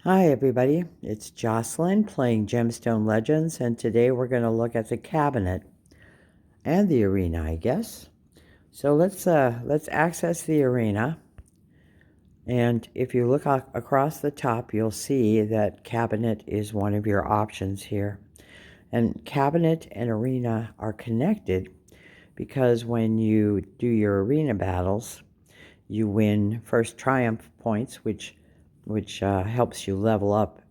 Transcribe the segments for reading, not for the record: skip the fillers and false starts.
Hi everybody, it's Jocelyn playing Gemstone Legends, and today we're going to look at the cabinet and the arena, I guess. So let's access the arena, and if you look across the top, you'll see that cabinet is one of your options here. And cabinet and arena are connected because when you do your arena battles, you win first triumph points, which helps you level up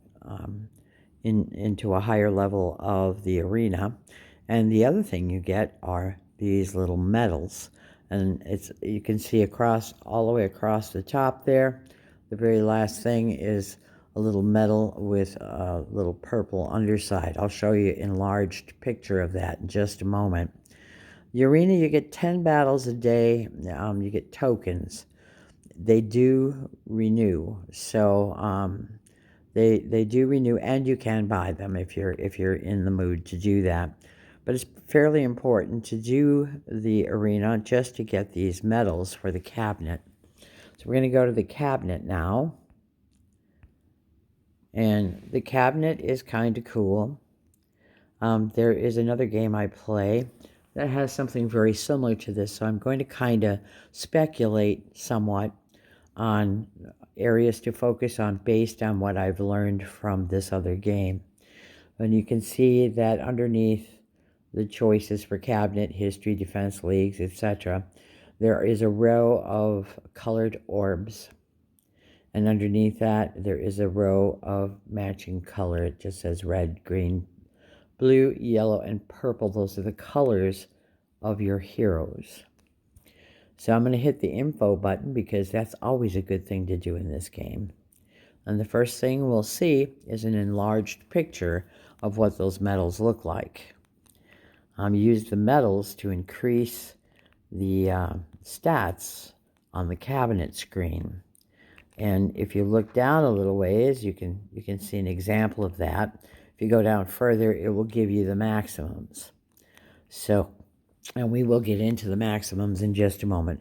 into a higher level of the arena. And the other thing you get are these little medals, and you can see across all the way across the top there. The very last thing is a little medal with a little purple underside. I'll show you an enlarged picture of that in just a moment. The arena, you get 10 battles a day. You get tokens. They do renew, so they do renew, and you can buy them if you're in the mood to do that. But it's fairly important to do the arena just to get these medals for the cabinet. So we're going to go to the cabinet now. And the cabinet is kind of cool. There is another game I play that has something very similar to this, so I'm going to kind of speculate somewhat on areas to focus on based on what I've learned from this other game. And you can see that underneath the choices for cabinet, history, defense, leagues, etc., there is a row of colored orbs. And underneath that, there is a row of matching color. It just says red, green, blue, yellow, and purple. Those are the colors of your heroes. So I'm going to hit the info button because that's always a good thing to do in this game. And the first thing we'll see is an enlarged picture of what those medals look like. Use the medals to increase the stats on the cabinet screen. And if you look down a little ways, you can see an example of that. If you go down further, it will give you the maximums. So, and we will get into the maximums in just a moment.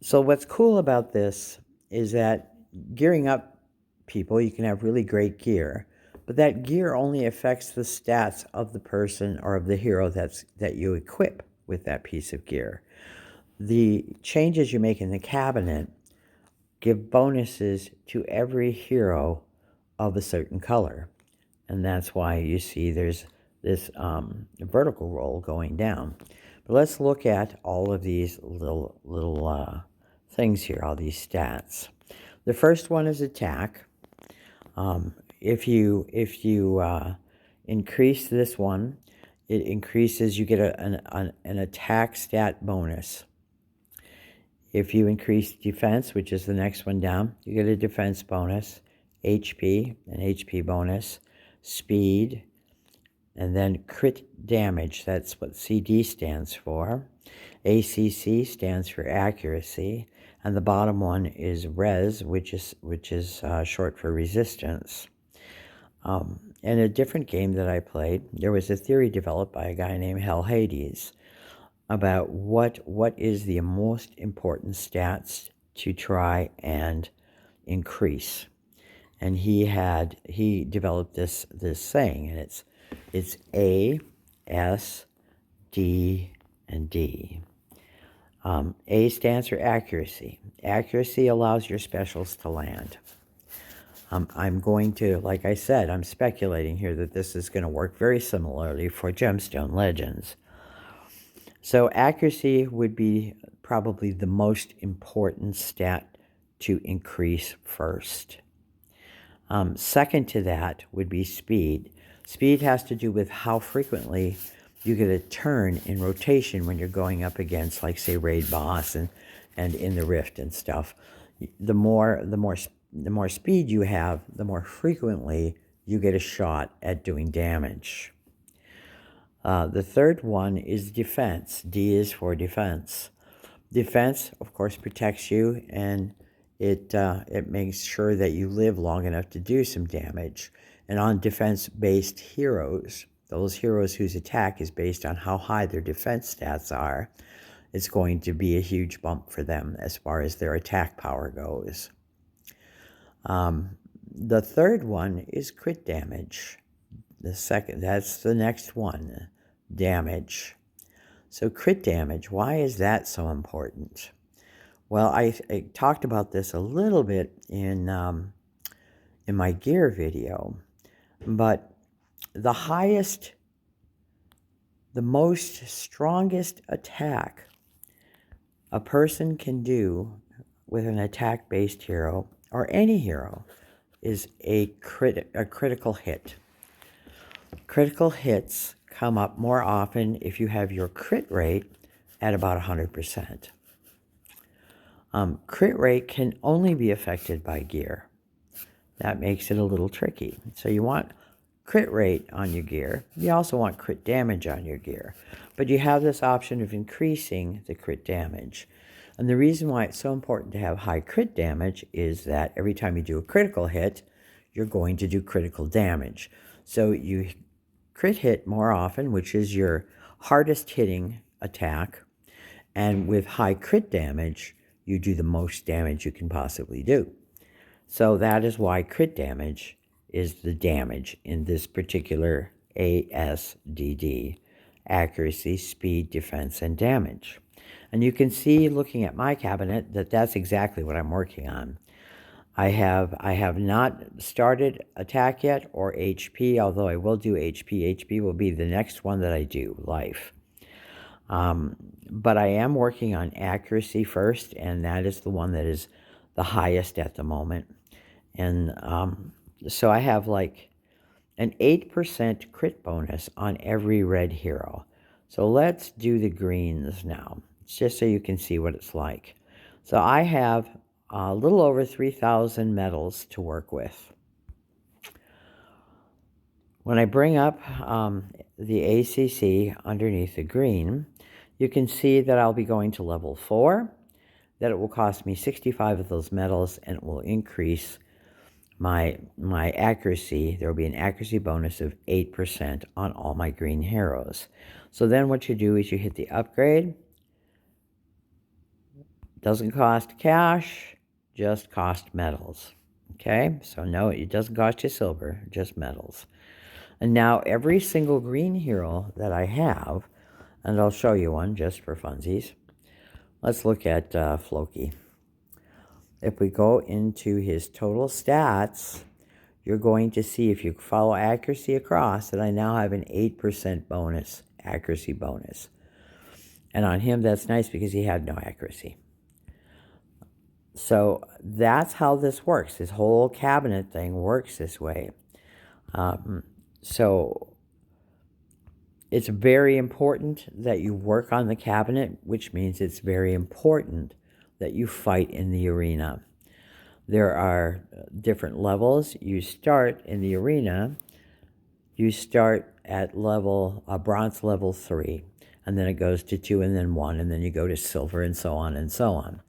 So what's cool about this is that gearing up people, you can have really great gear, but that gear only affects the stats of the person or of the hero that you equip with that piece of gear. The changes you make in the cabinet give bonuses to every hero of a certain color. And that's why you see there's this vertical roll going down. But let's look at all of these little things here, all these stats. The first one is attack. If you increase this one, it increases, you get an attack stat bonus. If you increase defense, which is the next one down, you get a defense bonus, HP, an HP bonus, speed, and then crit damage. That's what CD stands for. ACC stands for accuracy, and the bottom one is res, which is short for resistance. In a different game that I played, there was a theory developed by a guy named Hell Hades about what is the most important stats to try and increase. And he developed this saying, and it's A, S, D, and D. A stands for accuracy. Accuracy allows your specials to land. I'm going to, like I said, I'm speculating here that this is going to work very similarly for Gemstone Legends. So accuracy would be probably the most important stat to increase first. Second to that would be speed. Speed has to do with how frequently you get a turn in rotation when you're going up against, like, say, raid boss and in the rift and stuff. The more speed you have, the more frequently you get a shot at doing damage. The third one is defense. D is for defense. Defense, of course, protects you, and it makes sure that you live long enough to do some damage. And on defense-based heroes, those heroes whose attack is based on how high their defense stats are, it's going to be a huge bump for them as far as their attack power goes. The third one is crit damage. That's the next one, damage. So crit damage, why is that so important? Well, I talked about this a little bit in my gear video, but the most strongest attack a person can do with an attack-based hero, or any hero, is a critical hit. Critical hits come up more often if you have your crit rate at about 100%. Crit rate can only be affected by gear. That makes it a little tricky. So you want crit rate on your gear. You also want crit damage on your gear. But you have this option of increasing the crit damage. And the reason why it's so important to have high crit damage is that every time you do a critical hit, you're going to do critical damage. So you crit hit more often, which is your hardest hitting attack. And with high crit damage, you do the most damage you can possibly do. So that is why crit damage is the damage in this particular ASDD: accuracy, speed, defense, and damage. And you can see, looking at my cabinet, that that's exactly what I'm working on. I have not started attack yet, or HP, although I will do HP. HP will be the next one that I do, life. But I am working on accuracy first, and that is the one that is the highest at the moment. And so I have like an 8% crit bonus on every red hero. So let's do the greens now, just so you can see what it's like. So I have a little over 3,000 medals to work with. When I bring up the ACC underneath the green, you can see that I'll be going to level 4, that it will cost me 65 of those medals, and it will increase my accuracy. There will be an accuracy bonus of 8% on all my green heroes. So then what you do is you hit the upgrade. Doesn't cost cash, just cost medals. Okay, so no, it doesn't cost you silver, just medals. And now every single green hero that I have, and I'll show you one just for funsies. Let's look at Floki. If we go into his total stats, you're going to see, if you follow accuracy across, that I now have an 8% bonus, accuracy bonus. And on him, that's nice because he had no accuracy. So that's how this works. This whole cabinet thing works this way. So it's very important that you work on the cabinet, which means it's very important that you fight in the arena. There are different levels. You start in the arena, you start at bronze level 3, and then it goes to 2, and then 1, and then you go to silver, and so on and so on.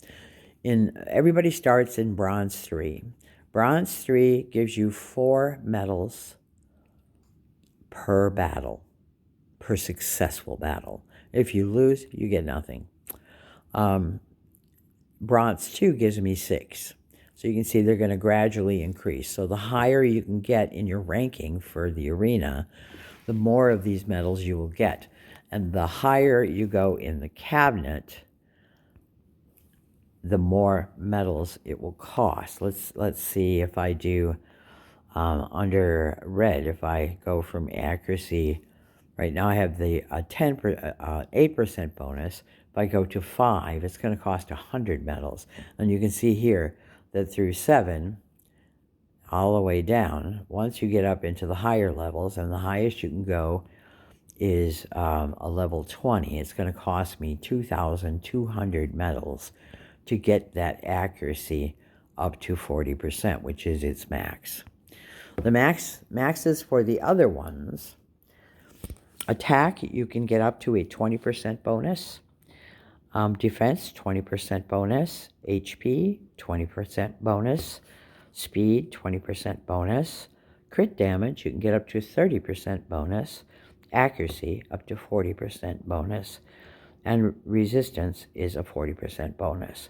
Everybody starts in bronze 3. Bronze 3 gives you 4 medals per battle, per successful battle. If you lose, you get nothing. Bronze 2 gives me 6. So you can see they're going to gradually increase. So the higher you can get in your ranking for the arena, the more of these medals you will get. And the higher you go in the cabinet, the more medals it will cost. Let's see if I do under red. If I go from accuracy, right now I have the 8% bonus. If I go to 5, it's going to cost 100 medals. And you can see here that through 7, all the way down, once you get up into the higher levels, and the highest you can go is a level 20, it's going to cost me 2,200 medals to get that accuracy up to 40%, which is its max. The maxes for the other ones: attack, you can get up to a 20% bonus. Defense, 20% bonus. HP, 20% bonus. Speed, 20% bonus. Crit damage, you can get up to 30% bonus. Accuracy, up to 40% bonus. And resistance is a 40% bonus.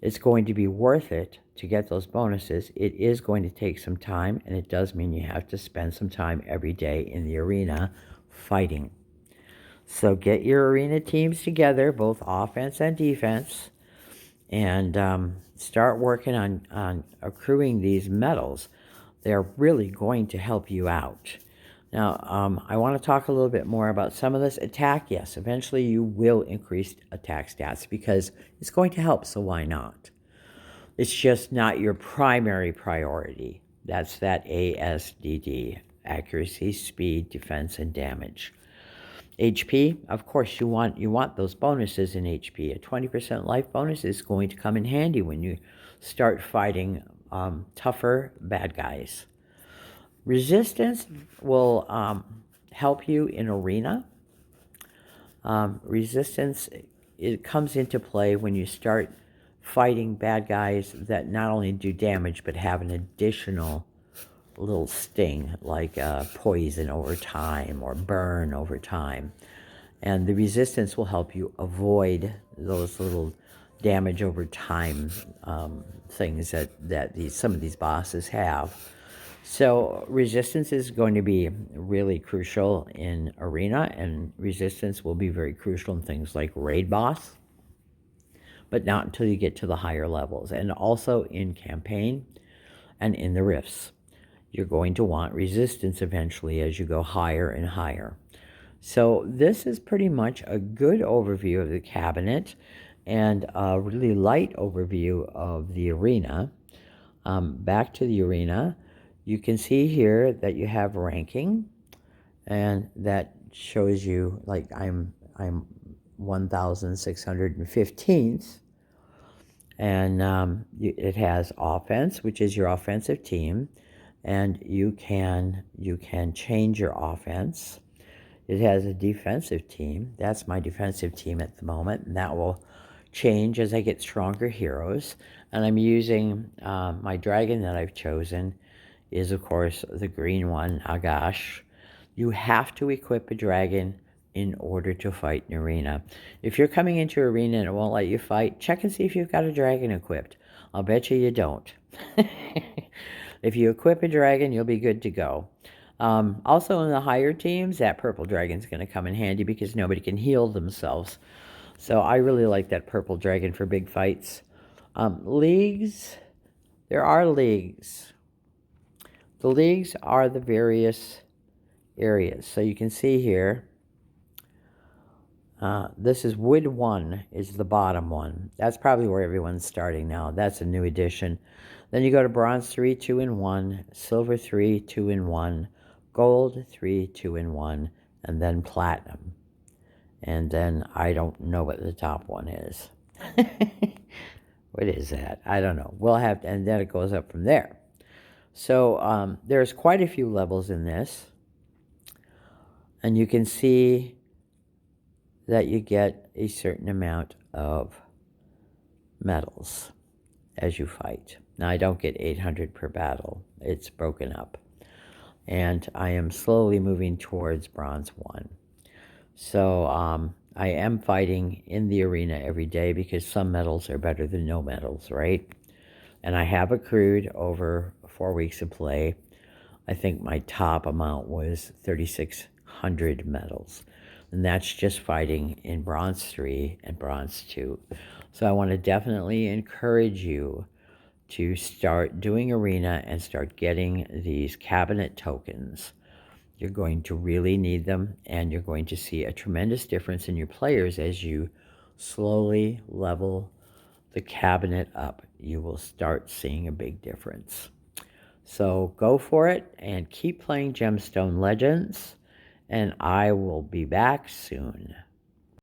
It's going to be worth it to get those bonuses. It is going to take some time, and it does mean you have to spend some time every day in the arena fighting. So get your arena teams together, both offense and defense, and start working on accruing these medals. They're really going to help you out. Now, I want to talk a little bit more about some of this attack. Yes, eventually you will increase attack stats because it's going to help, so why not? It's just not your primary priority. That's that ASDD, accuracy, speed, defense, and damage. HP, of course, you want those bonuses in HP. A 20% life bonus is going to come in handy when you start fighting tougher bad guys. Resistance will help you in arena. Resistance, it comes into play when you start fighting bad guys that not only do damage but have an additional little sting, like poison over time or burn over time. And the resistance will help you avoid those little damage over time things that some of these bosses have. So resistance is going to be really crucial in arena, and resistance will be very crucial in things like raid boss, but not until you get to the higher levels, and also in campaign and in the rifts. You're going to want resistance eventually as you go higher and higher. So this is pretty much a good overview of the cabinet and a really light overview of the arena. Back to the arena, you can see here that you have ranking, and that shows you, like, I'm 1,615th, and it has offense, which is your offensive team, and you can change your offense. It has a defensive team. That's my defensive team at the moment, and that will change as I get stronger heroes. And I'm using my dragon that I've chosen is, of course, the green one, Agash. You have to equip a dragon in order to fight in arena. If you're coming into arena and it won't let you fight, check and see if you've got a dragon equipped. I'll bet you don't. If you equip a dragon, you'll be good to go. Also in the higher teams, that purple dragon's going to come in handy because nobody can heal themselves. So I really like that purple dragon for big fights. Leagues, there are leagues. The leagues are the various areas. So you can see here, this is Wood 1 is the bottom one. That's probably where everyone's starting now. That's a new addition. Then you go to Bronze 3, 2 and 1, Silver 3, 2 and 1, Gold 3, 2 and 1, and then Platinum. And then I don't know what the top one is. What is that? I don't know. We'll have to, and then it goes up from there. So there's quite a few levels in this. And you can see that you get a certain amount of medals as you fight. Now, I don't get 800 per battle. It's broken up. And I am slowly moving towards Bronze 1. So I am fighting in the arena every day because some medals are better than no medals, right? And I have accrued over 4 weeks of play. I think my top amount was 3,600 medals. And that's just fighting in Bronze 3 and Bronze 2. So I want to definitely encourage you to start doing arena and start getting these cabinet tokens. You're going to really need them, and you're going to see a tremendous difference in your players as you slowly level the cabinet up. You will start seeing a big difference. So go for it and keep playing Gemstone Legends, and I will be back soon.